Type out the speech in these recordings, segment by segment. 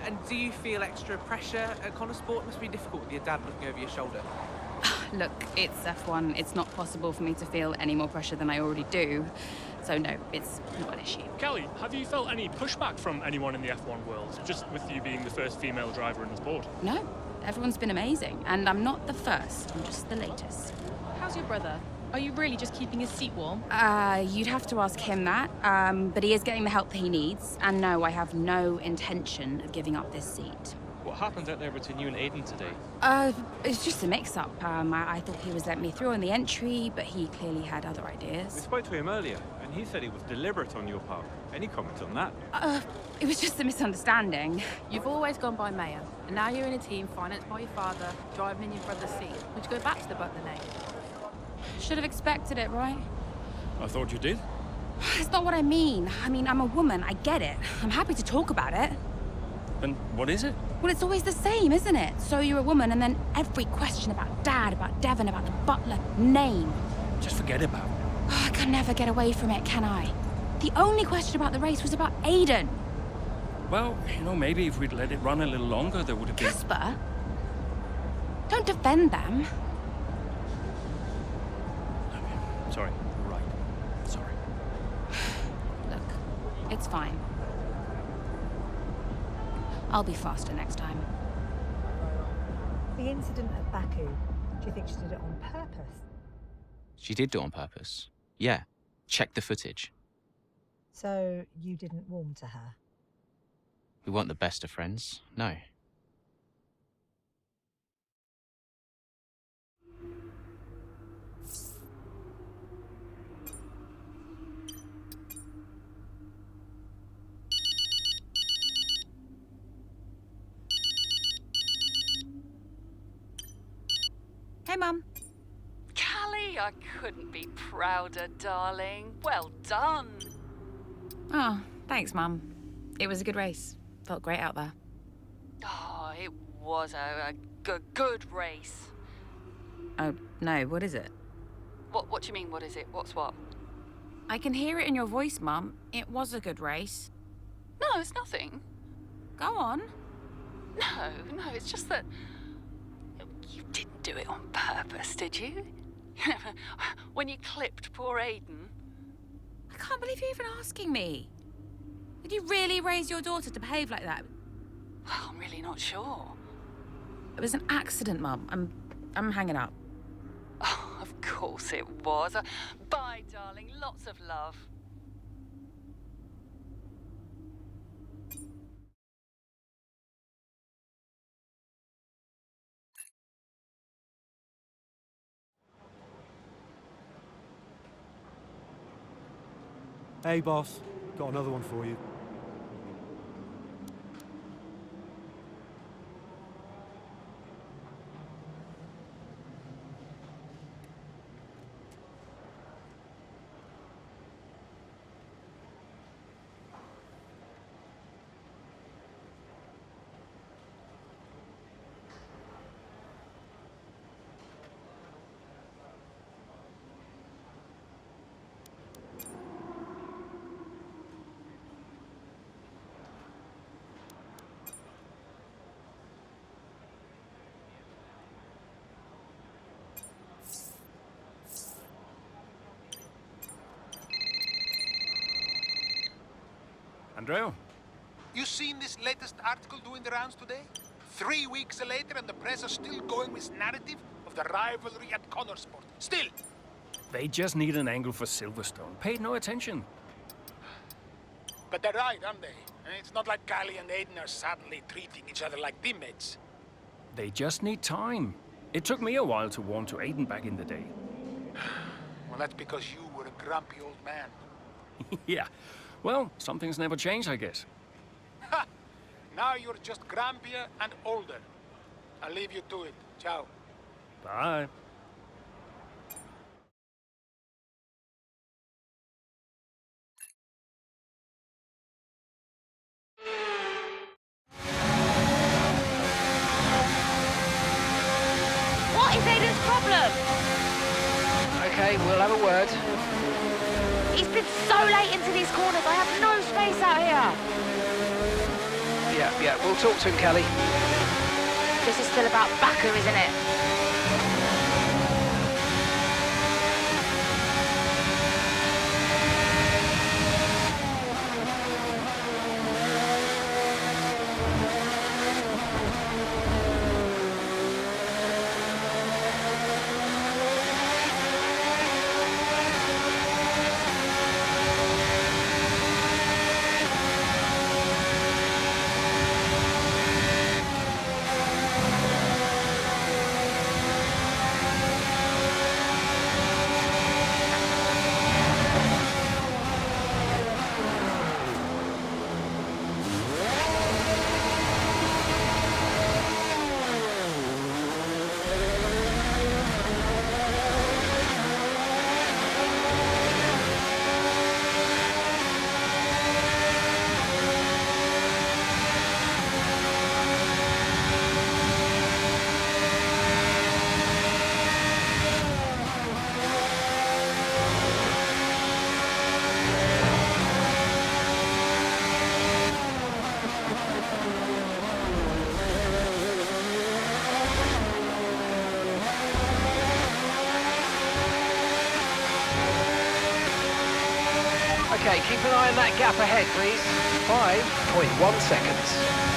And do you feel extra pressure at Connor Sport? It must be difficult with your dad looking over your shoulder. Look, it's F1. It's not possible for me to feel any more pressure than I already do. So no, it's not an issue. Kelly, have you felt any pushback from anyone in the F1 world, just with you being the first female driver in the sport? No, everyone's been amazing. And I'm not the first, I'm just the latest. How's your brother? Are you really just keeping his seat warm? You'd have to ask him that. But he is getting the help that he needs. And no, I have no intention of giving up this seat. What happened out there between you and Aiden today? It's just a mix-up. I thought he was letting me through on the entry, but he clearly had other We ideas. spoke to him earlier, and he said it was deliberate on your part. Any comment on that? It was just a misunderstanding. You've always gone by Mayor, and now you're in a team financed by your father, driving in your brother's seat. Would you go back to the Butler name? Should have expected it, right? I thought you did. It's not what I mean. I'm a woman, I get it. I'm happy to talk about it. And what is it? Well, it's always the same, isn't it? So you're a woman, and then every question about Dad, about Devon, about the Butler name. Just forget about it. Oh, I can never get away from it, can I? The only question about the race was about Aiden. Well, maybe if we'd let it run a little longer, there would have been... Casper? Don't defend them. Sorry. Right. Sorry. Look, it's fine. I'll be faster next time. The incident at Baku, do you think she did it on purpose? She did do it on purpose. Yeah. Check the footage. So you didn't warm to her? We weren't the best of friends. No. Hey, Mum. Callie, I couldn't be prouder, darling. Well done. Oh, thanks, Mum. It was a good race. Felt great out there. Oh, it was a good race. Oh, no, what is it? What do you mean, what is it? What's what? I can hear it in your voice, Mum. It was a good race. No, it's nothing. Go on. No, it's just that... You didn't do it on purpose, did you? When you clipped poor Aiden. I can't believe you're even asking me. Did you really raise your daughter to behave like that? Well, I'm really not sure. It was an accident, Mum. I'm hanging up. Oh, of course it was. Bye, darling. Lots of love. Hey, boss. Got another one for you. Andrea? You seen this latest article doing the rounds today? 3 weeks later and the press are still going with narrative of the rivalry at Connor Sport. Still! They just need an angle for Silverstone. Paid no attention. But they're right, aren't they? And it's not like Callie and Aiden are suddenly treating each other like teammates. They just need time. It took me a while to warm to Aiden back in the day. Well, that's because you were a grumpy old man. Yeah. Well, some things never change, I guess. Ha! Now you're just grumpier and older. I'll leave you to it. Ciao. Bye. What is Aiden's problem? Okay, we'll have a word. He's been so late into these corners. I have no space out here. Yeah, we'll talk to him, Kelly. This is still about Baku, isn't it? Okay, keep an eye on that gap ahead, please. 5.1 seconds.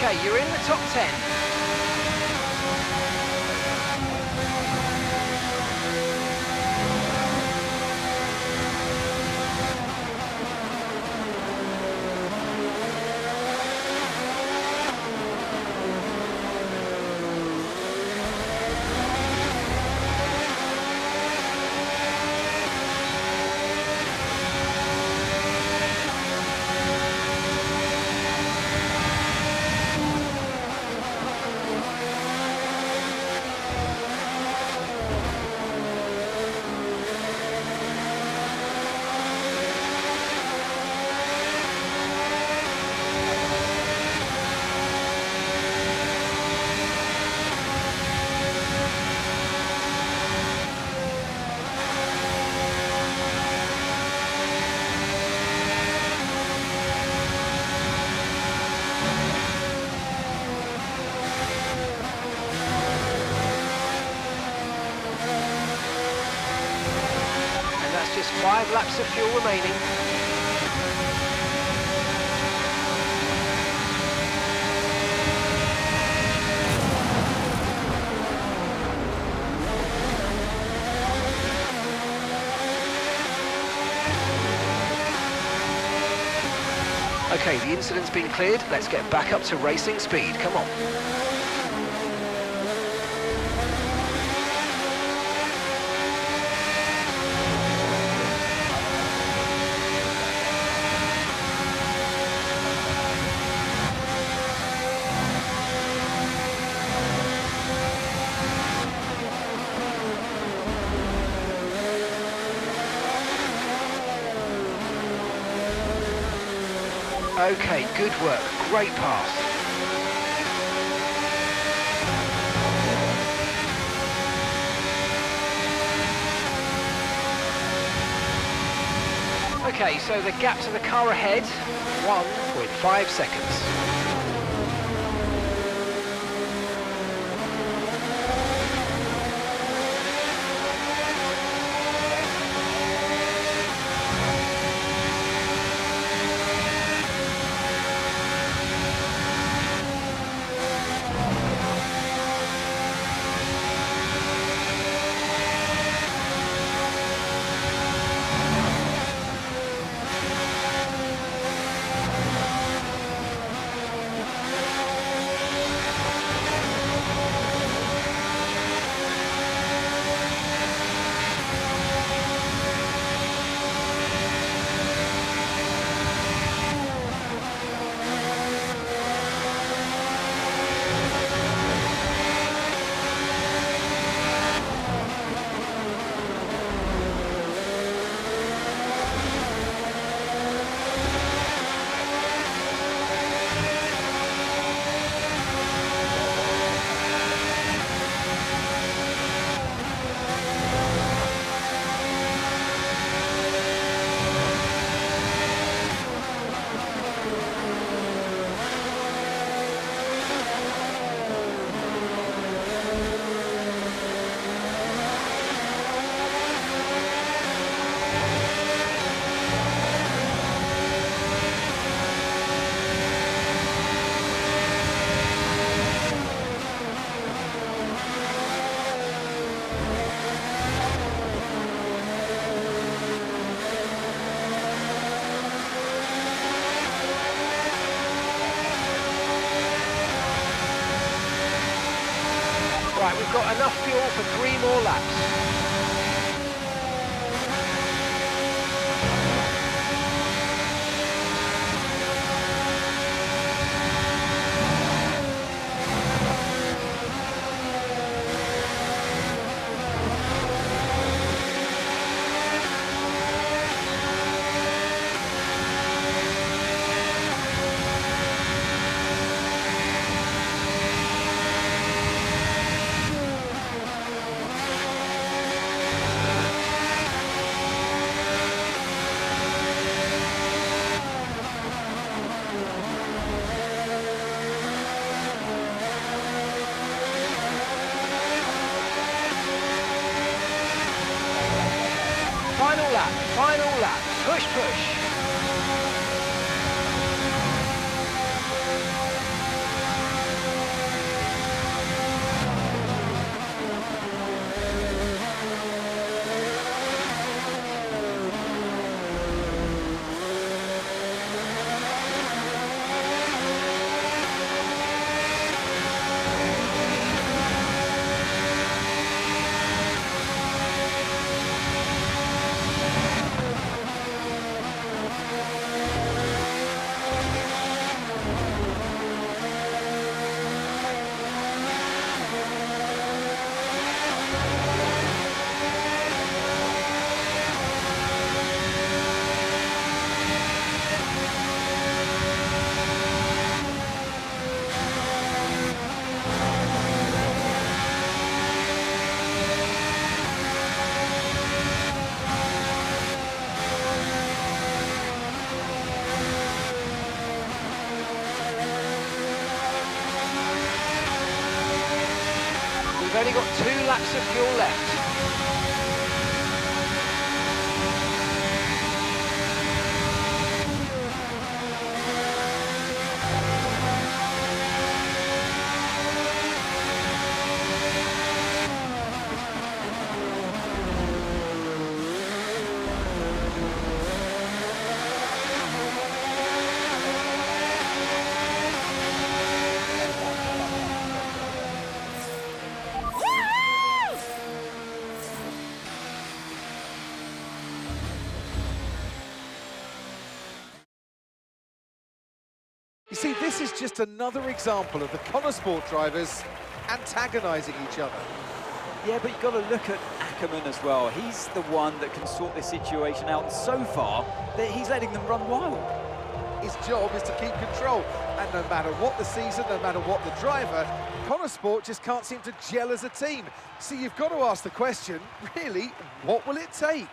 Okay, you're in the top 10. just 5 laps of fuel remaining. Okay, the incident's been cleared. Let's get back up to racing speed. Come on. Okay, good work. Great pass. Okay, so the gap to the car ahead, 1.5 seconds. Right, we've got enough fuel for 3 more laps. Final lap, push, push. We've only got 2 laps of fuel left. You see, this is just another example of the Connor Sport drivers antagonising each other. Yeah, but you've got to look at Ackerman as well. He's the one that can sort this situation out. And so far, he's letting them run wild. His job is to keep control. And no matter what the season, no matter what the driver, Connor Sport just can't seem to gel as a team. So you've got to ask the question, really, what will it take?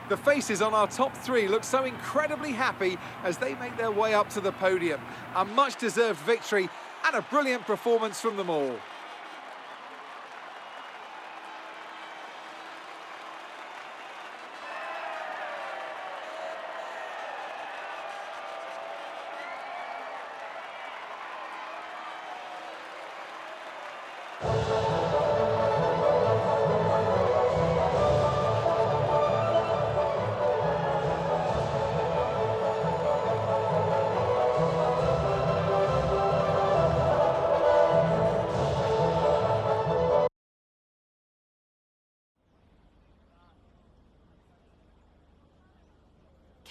The faces on our top three look so incredibly happy as they make their way up to the podium. A much-deserved victory and a brilliant performance from them all.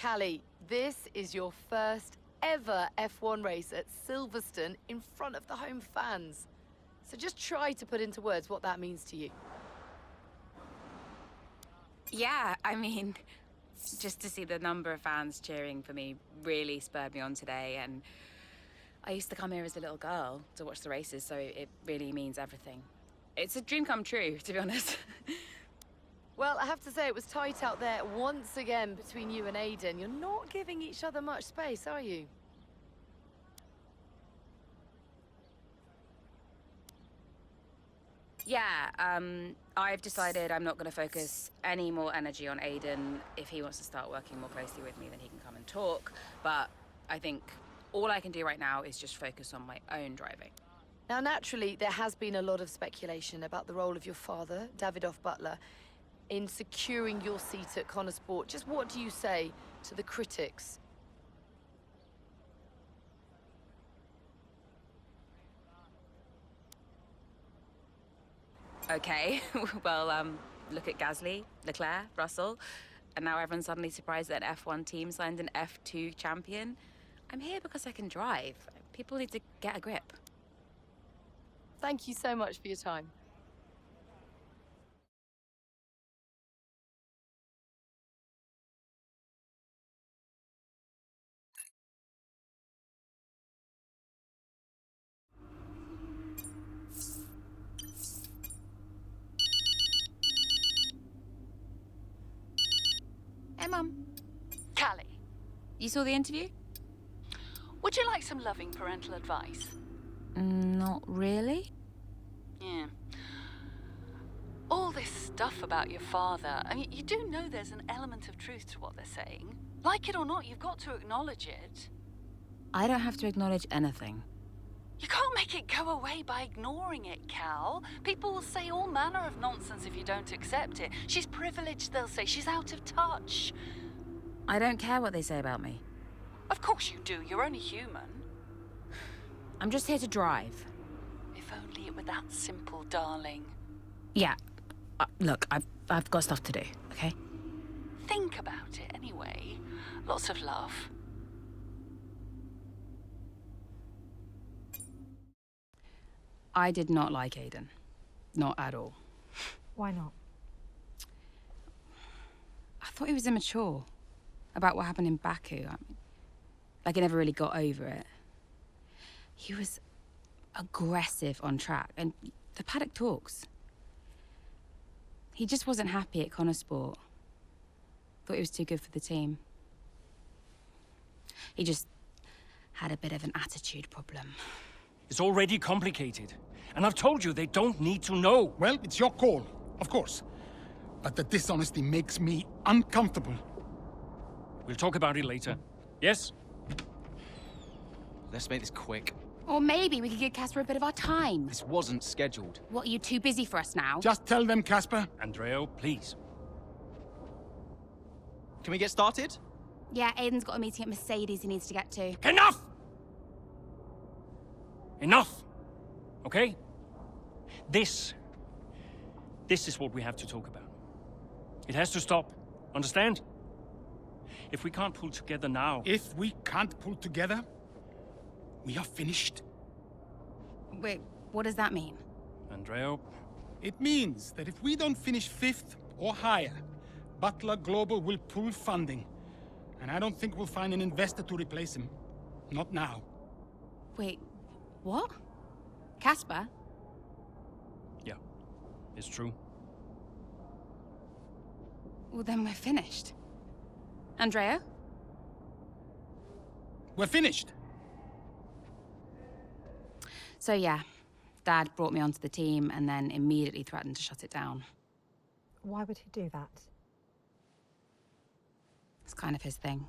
Callie, this is your first ever F1 race at Silverstone in front of the home fans. So just try to put into words what that means to you. Yeah, I mean, just to see the number of fans cheering for me really spurred me on today. And I used to come here as a little girl to watch the races, so it really means everything. It's a dream come true, to be honest. Well, I have to say, it was tight out there once again between you and Aiden. You're not giving each other much space, are you? Yeah, I've decided I'm not going to focus any more energy on Aiden. If he wants to start working more closely with me, then he can come and talk. But I think all I can do right now is just focus on my own driving. Now, naturally, there has been a lot of speculation about the role of your father, Davidoff Butler, in securing your seat at Connor Sport. Just what do you say to the critics? Okay, well, look at Gasly, Leclerc, Russell, and now everyone's suddenly surprised that an F1 team signed an F2 champion. I'm here because I can drive. People need to get a grip. Thank you so much for your time. Hey, Mum. Callie, You saw the interview? would you like some loving parental advice? Not really. Yeah. All this stuff about your father, I mean, you do know there's an element of truth to what they're saying. Like it or not, you've got to acknowledge it. I don't have to acknowledge anything. You can't make it go away by ignoring it, Cal. People will say all manner of nonsense if you don't accept it. She's privileged, they'll say. She's out of touch. I don't care what they say about me. Of course you do. You're only human. I'm just here to drive. If only it were that simple, darling. Yeah. Look, I've got stuff to do, okay? Think about it anyway. Lots of love. I did not like Aiden. Not at all. Why not? I thought he was immature about what happened in Baku. I mean, like, he never really got over it. He was aggressive on track, and the paddock talks. He just wasn't happy at Connor Sport. Thought he was too good for the team. He just had a bit of an attitude problem. It's already complicated. And I've told you they don't need to know. Well, it's your call, of course. But the dishonesty makes me uncomfortable. We'll talk about it later. Yes? Let's make this quick. Or maybe we could give Casper a bit of our time. This wasn't scheduled. What, are you too busy for us now? Just tell them, Casper. Andreo, please. Can we get started? Yeah, Aiden's got a meeting at Mercedes he needs to get to. Enough! Enough! Okay? This is what we have to talk about. It has to stop. Understand? If we can't pull together now... If we can't pull together, we are finished. Wait, what does that mean? Andrea... It means that if we don't finish 5th or higher, Butler Global will pull funding. And I don't think we'll find an investor to replace him. Not now. Wait, what? Casper? Yeah, it's true. Well, then we're finished. Andrea? We're finished. So yeah, Dad brought me onto the team and then immediately threatened to shut it down. Why would he do that? It's kind of his thing.